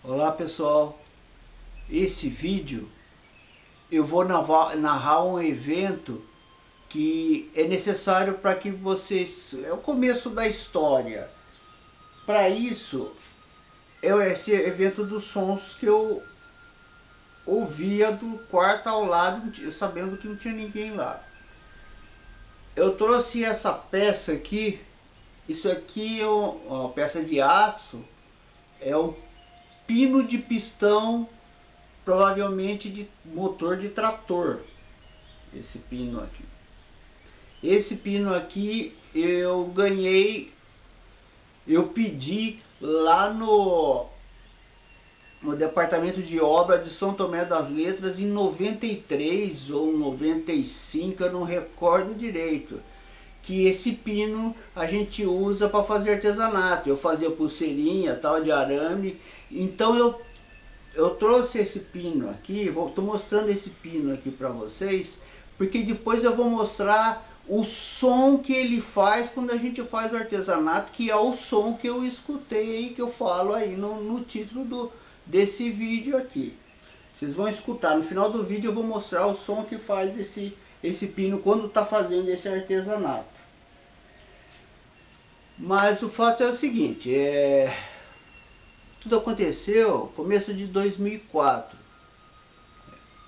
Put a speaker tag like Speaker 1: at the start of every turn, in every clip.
Speaker 1: Olá pessoal, esse vídeo eu vou narrar um evento que é necessário para que vocês... É o começo da história. Para isso, é esse evento dos sons que eu ouvia do quarto ao lado, sabendo que não tinha ninguém lá. Eu trouxe essa peça aqui, isso aqui é uma peça de aço, é um pino de pistão, provavelmente de motor de trator. Esse pino aqui. Esse pino aqui eu ganhei, eu pedi lá no departamento de obra de São Tomé das Letras em 93 ou 95, eu não recordo direito. Que esse pino a gente usa para fazer artesanato. Eu fazia pulseirinha, tal, de arame. Então eu trouxe esse pino aqui, estou mostrando esse pino aqui para vocês, porque depois eu vou mostrar o som que ele faz quando a gente faz o artesanato, que é o som que eu escutei, que eu falo aí no título desse vídeo aqui. Vocês vão escutar, no final do vídeo eu vou mostrar o som que faz esse pino quando está fazendo esse artesanato. Mas o fato é o seguinte, tudo aconteceu no começo de 2004,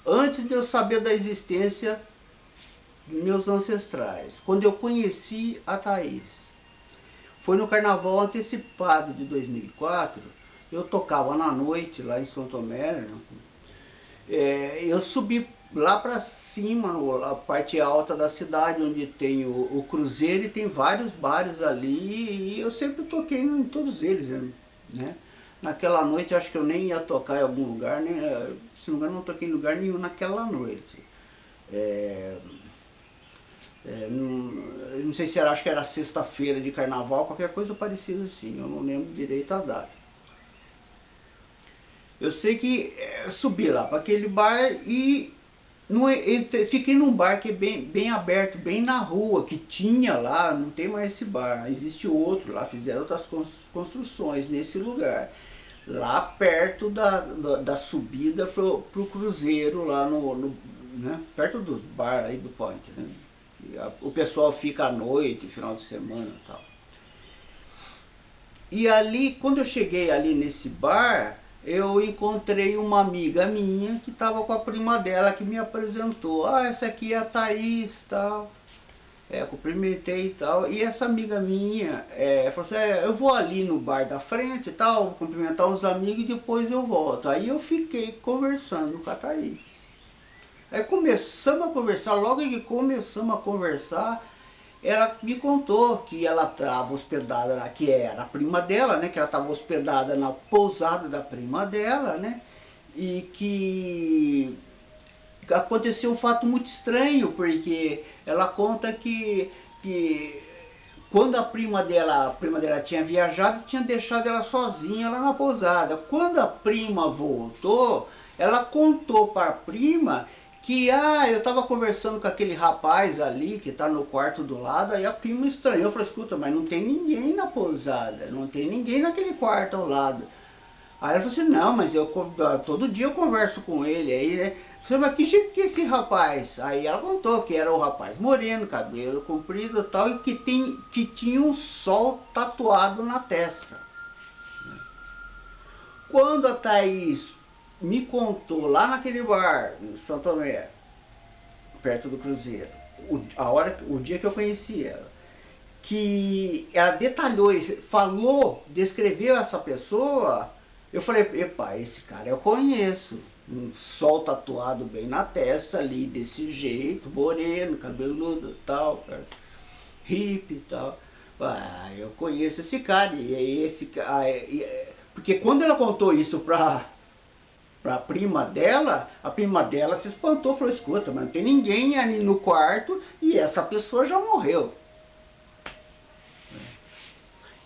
Speaker 1: antes de eu saber da existência dos meus ancestrais, quando eu conheci a Thaís. Foi no carnaval antecipado de 2004, eu tocava na noite lá em São Tomé, eu subi lá para cima, a parte alta da cidade, onde tem o Cruzeiro, e tem vários bares ali, e eu sempre toquei em todos eles, né? Naquela noite acho que eu nem ia tocar em algum lugar, nem, se não me engano não toquei em lugar nenhum naquela noite. Não sei se era, acho que era sexta-feira de carnaval, qualquer coisa parecida assim, eu não lembro direito a data. Eu sei que subi lá para aquele bar e fiquei num bar que é bem aberto, bem na rua, que tinha lá, não tem mais esse bar, existe outro lá, fizeram outras construções nesse lugar, lá perto da subida pro Cruzeiro, lá né, perto do bar aí do Point, né? O pessoal fica à noite, final de semana e tal. E ali, quando eu cheguei ali nesse bar, eu encontrei uma amiga minha que estava com a prima dela, que me apresentou. Ah, essa aqui é a Thaís, tal. Cumprimentei e tal. E essa amiga minha falou assim, eu vou ali no bar da frente e tal, vou cumprimentar uns amigos e depois eu volto. Aí eu fiquei conversando com a Thaís. Aí começamos a conversar, logo que começamos a conversar, ela me contou que ela estava hospedada, que era a prima dela, né? Que ela estava hospedada na pousada da prima dela, né? E que aconteceu um fato muito estranho, porque ela conta que quando a prima dela tinha viajado, tinha deixado ela sozinha lá na pousada. Quando a prima voltou, ela contou para a prima que eu estava conversando com aquele rapaz ali que está no quarto do lado. Aí a prima estranhou, falou, escuta, mas não tem ninguém na pousada, não tem ninguém naquele quarto ao lado. Aí ela falou assim, não, mas todo dia eu converso com ele. Aí, né? Você, mas que jeito que é esse rapaz? Aí ela contou que era o rapaz moreno, cabelo comprido e tal, e que tinha um sol tatuado na testa. Quando a Thaís me contou lá naquele bar, em São Tomé, perto do Cruzeiro, o dia que eu conheci ela, que ela detalhou, falou, descreveu essa pessoa, eu falei, epa, esse cara eu conheço. Um sol tatuado bem na testa ali, desse jeito, moreno, cabeludo e tal, hippie e tal. Eu conheço esse cara, e é esse cara. Porque quando ela contou isso pra prima dela, a prima dela se espantou, falou, escuta, mas não tem ninguém ali no quarto e essa pessoa já morreu.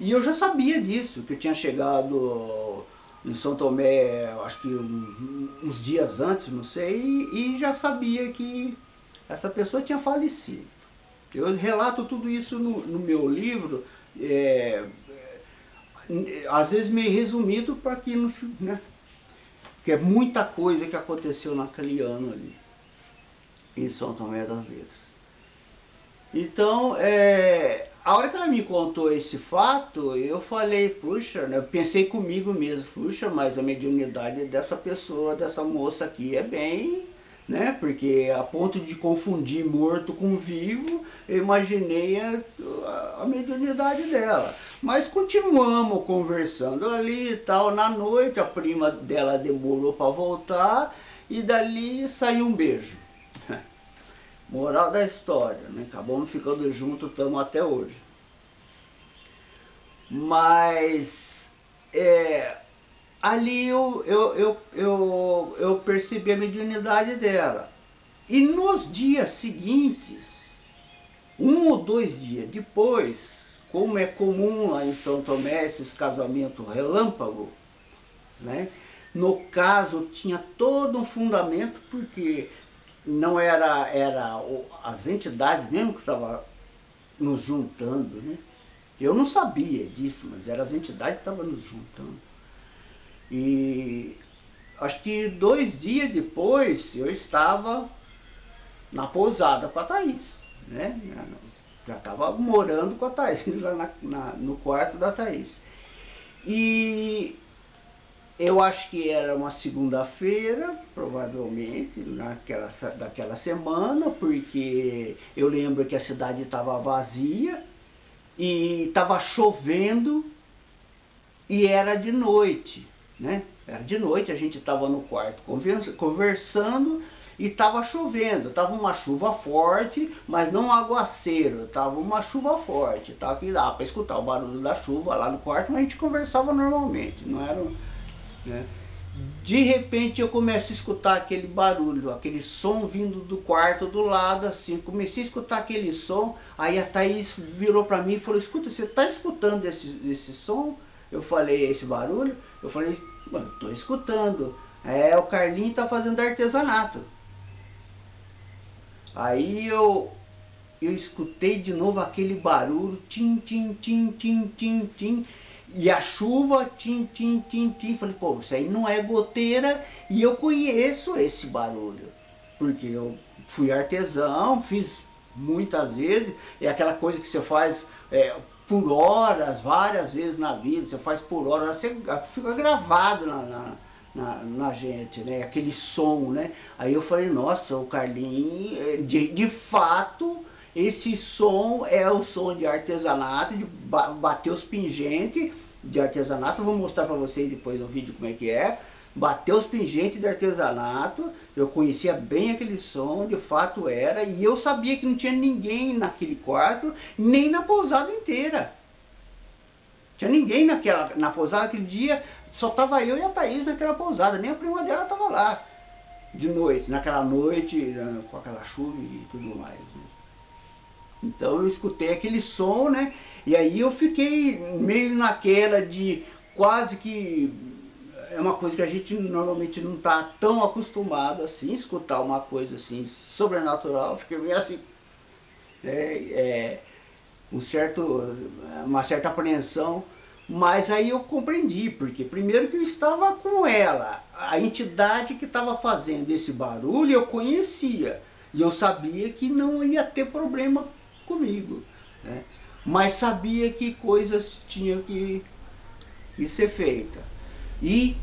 Speaker 1: E eu já sabia disso, que eu tinha chegado em São Tomé, acho que uns dias antes, não sei, e já sabia que essa pessoa tinha falecido. Eu relato tudo isso no meu livro, às vezes meio resumido, para que, né, porque é muita coisa que aconteceu naquele ano ali, em São Tomé das Letras. Então, a hora que ela me contou esse fato, eu falei, puxa, né, eu pensei comigo mesmo, puxa, mas a mediunidade dessa pessoa, dessa moça aqui é bem, né, porque a ponto de confundir morto com vivo, eu imaginei a mediunidade dela. Mas continuamos conversando ali e tal, na noite a prima dela demorou para voltar e dali saiu um beijo. Moral da história, né? Acabamos ficando juntos, estamos até hoje. Mas ali eu percebi a mediunidade dela. E nos dias seguintes, 1 ou 2 dias depois, como é comum lá em São Tomé, esses casamentos relâmpago, né? No caso, tinha todo um fundamento, porque não era as entidades mesmo que estavam nos juntando, né? Eu não sabia disso, mas eram as entidades que estavam nos juntando. E acho que 2 dias depois eu estava na pousada com a Thaís, né? Já estava morando com a Thaís, lá no quarto da Thaís. E eu acho que era uma segunda-feira, provavelmente, daquela semana, porque eu lembro que a cidade estava vazia e estava chovendo e era de noite, né? Era de noite, a gente estava no quarto conversando e estava chovendo. Estava uma chuva forte, mas não um aguaceiro, estava uma chuva forte, tá? Que dá para escutar o barulho da chuva lá no quarto, mas a gente conversava normalmente, não era... né? De repente eu começo a escutar aquele barulho, aquele som vindo do quarto do lado, assim, comecei a escutar aquele som, aí a Thaís virou para mim e falou, escuta, você está escutando esse som? Eu falei, esse barulho? Eu falei, estou escutando, o Carlinho está fazendo artesanato. Aí eu escutei de novo aquele barulho, tim, tim, tim, tim, tim, tim, e a chuva, tim, tim, tim, tim. Falei, pô, isso aí não é goteira, e eu conheço esse barulho, porque eu fui artesão, fiz muitas vezes, é aquela coisa que você faz por horas, várias vezes na vida, você faz por horas, você fica gravado na gente, né? Aquele som, né? Aí eu falei, nossa, o Carlinho, de fato, esse som é o som de artesanato, de bater os pingentes de artesanato. Eu vou mostrar para vocês depois no vídeo como é que é. Bater os pingentes de artesanato, eu conhecia bem aquele som, de fato era, e eu sabia que não tinha ninguém naquele quarto, nem na pousada inteira. Tinha ninguém na pousada aquele dia, só estava eu e a Thaís naquela pousada, nem a prima dela estava lá, de noite, naquela noite, com aquela chuva e tudo mais, né? Então eu escutei aquele som, né? E aí eu fiquei meio naquela de quase que... É uma coisa que a gente normalmente não está tão acostumado assim, escutar uma coisa assim, sobrenatural. Fiquei meio assim, uma certa apreensão. Mas aí eu compreendi, porque primeiro que eu estava com ela, a entidade que estava fazendo esse barulho eu conhecia, e eu sabia que não ia ter problema comigo, né? Mas sabia que coisas tinham que ser feitas. E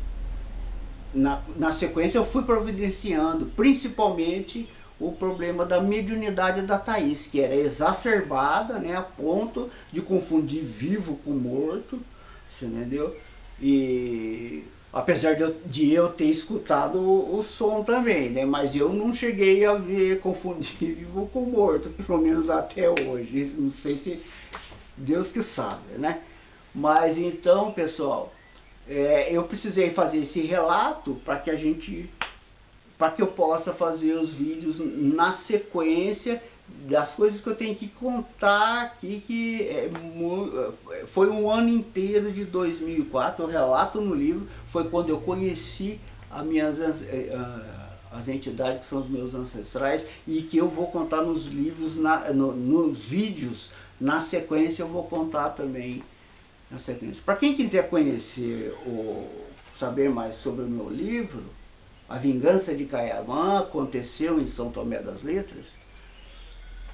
Speaker 1: na sequência eu fui providenciando principalmente o problema da mediunidade da Thaís, que era exacerbada, né, a ponto de confundir vivo com morto, você entendeu? E apesar de eu ter escutado o som também, né, mas eu não cheguei a ver confundir vivo com morto, pelo menos até hoje. Não sei se Deus que sabe, né? Mas então, pessoal, eu precisei fazer esse relato para que eu possa fazer os vídeos na sequência das coisas que eu tenho que contar aqui, que foi um ano inteiro de 2004, eu relato no livro, foi quando eu conheci as entidades que são os meus ancestrais, e que eu vou contar nos livros, nos vídeos, na sequência eu vou contar também. Para quem quiser conhecer saber mais sobre o meu livro, A Vingança de Caiamã, aconteceu em São Tomé das Letras,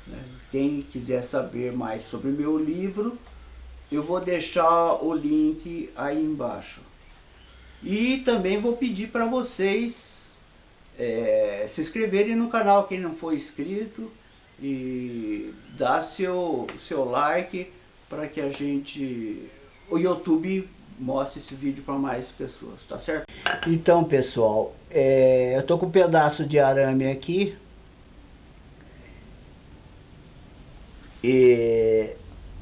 Speaker 1: né? Quem quiser saber mais sobre o meu livro, eu vou deixar o link aí embaixo. E também vou pedir para vocês se inscreverem no canal, quem não for inscrito, e dar seu like para que o YouTube mostre esse vídeo para mais pessoas, tá certo? Então, pessoal, eu tô com um pedaço de arame aqui e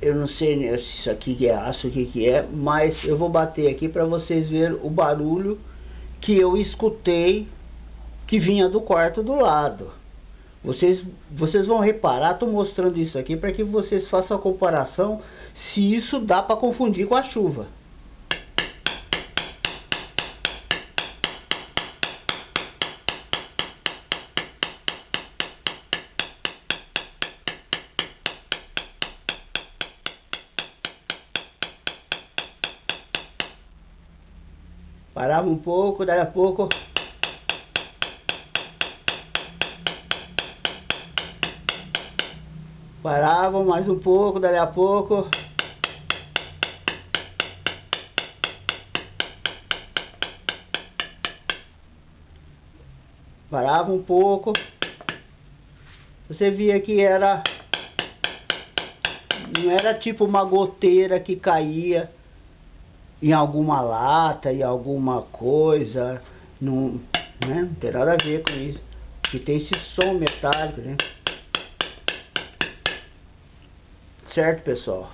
Speaker 1: eu não sei se isso aqui é aço, o que é, mas eu vou bater aqui para vocês verem o barulho que eu escutei que vinha do quarto do lado. Vocês vão reparar, estou mostrando isso aqui para que vocês façam a comparação se isso dá para confundir com a chuva. Parava um pouco, daí a pouco paravam mais um pouco, daí a pouco parava um pouco. Você via que não era tipo uma goteira que caía em alguma lata, em alguma coisa, não, né? Não tem nada a ver com isso. Que tem esse som metálico, né? Certo, pessoal?